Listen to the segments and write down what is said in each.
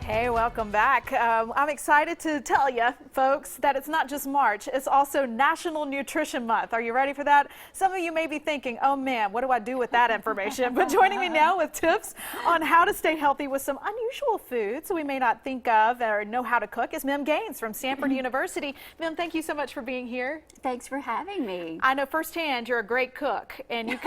Hey, welcome back. I'm excited to tell you, folks, that it's not just March, it's also National Nutrition Month. Are you ready for that? Some of you may be thinking, oh man, what do I do with that information? But joining me now with tips on how to stay healthy with some unusual foods we may not think of or know how to cook is Mim Gaines from Stanford University. Mim, thank you so much for being here. Thanks for having me. I know firsthand you're a great cook and you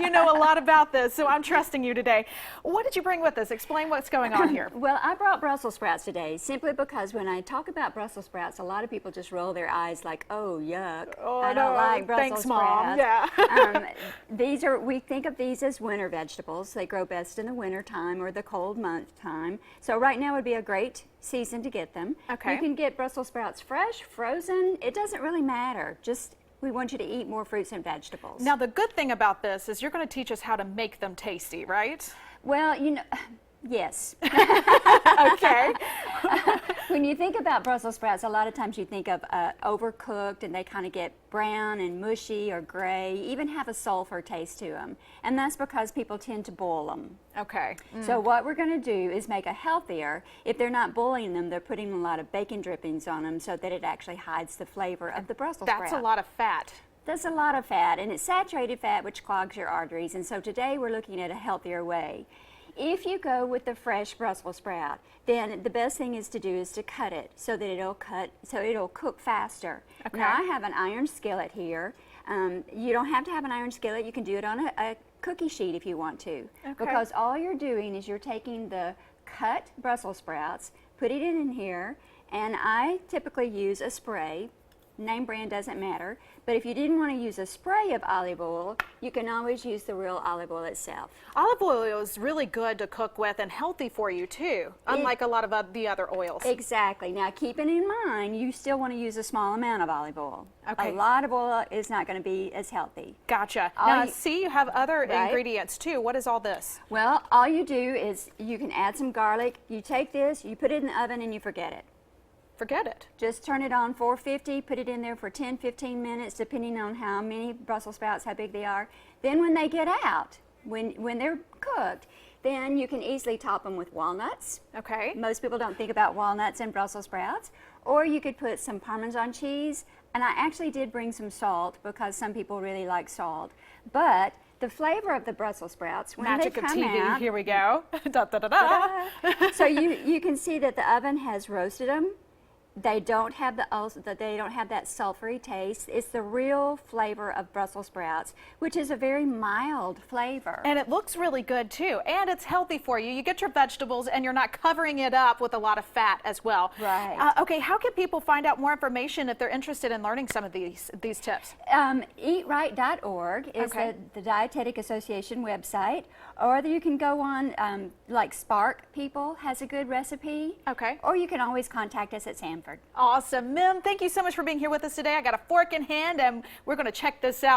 know a lot about this, so I'm trusting you today. What did you bring with us? Explain what's going on here. Well, I brought Brussels sprouts today simply because when I talk about Brussels sprouts, a lot of people just roll their eyes like, oh, yuck. Oh, I don't like Brussels Thanks, sprouts. Mom. Yeah. We think of these as winter vegetables. They grow best in the winter time or the cold month time. So right now would be a great season to get them. Okay. You can get Brussels sprouts fresh, frozen. It doesn't really matter. Just we want you to eat more fruits and vegetables. Now, the good thing about this is you're going to teach us how to make them tasty, right? Well, you know, yes. Okay. When you think about Brussels sprouts, a lot of times you think of overcooked and they kind of get brown and mushy or gray, even have a sulfur taste to them. And that's because people tend to boil them. Okay. So what we're going to do is make a healthier. If they're not boiling them, they're putting a lot of bacon drippings on them so that it actually hides the flavor of the Brussels sprout. That's a lot of fat. That's a lot of fat, and it's saturated fat, which clogs your arteries. And so today we're looking at a healthier way. If you go with the fresh Brussels sprout, then the best thing is to cut it so that it'll cook faster. Okay. Now I have an iron skillet here. You don't have to have an iron skillet. You can do it on a cookie sheet if you want to. Okay. Because all you're doing is you're taking the cut Brussels sprouts, put it in here, and I typically use a spray. Name brand doesn't matter, but if you didn't want to use a spray of olive oil, you can always use the real olive oil itself. Olive oil is really good to cook with and healthy for you too, unlike a lot of the other oils. Exactly. Now keeping in mind, you still want to use a small amount of olive oil. Okay. A lot of oil is not going to be as healthy. Gotcha. Now, see, you have other Right. ingredients too. What is all this? Well, all you do is you can add some garlic. You take this, you put it in the oven, and you forget it. Forget it. Just turn it on 450, put it in there for 10-15 minutes, depending on how many Brussels sprouts, how big they are. Then when they get out, when they're cooked, then you can easily top them with walnuts. Okay. Most people don't think about walnuts and Brussels sprouts. Or you could put some Parmesan cheese. And I actually did bring some salt because some people really like salt. But the flavor of the Brussels sprouts, when Magic they of come TV. out, Here we go. Da, da, da, da. so you can see that the oven has roasted them. They don't have that sulfury taste. It's the real flavor of Brussels sprouts, which is a very mild flavor. And it looks really good too, and it's healthy for you. You get your vegetables and you're not covering it up with a lot of fat as well. Right. Okay, how can people find out more information if they're interested in learning some of these tips? Eatright.org is Okay. the Dietetic Association website, or you can go on, like Spark People has a good recipe. Okay. Or you can always contact us at Sanford. Awesome. Mim, thank you so much for being here with us today. I got a fork in hand and we're going to check this out.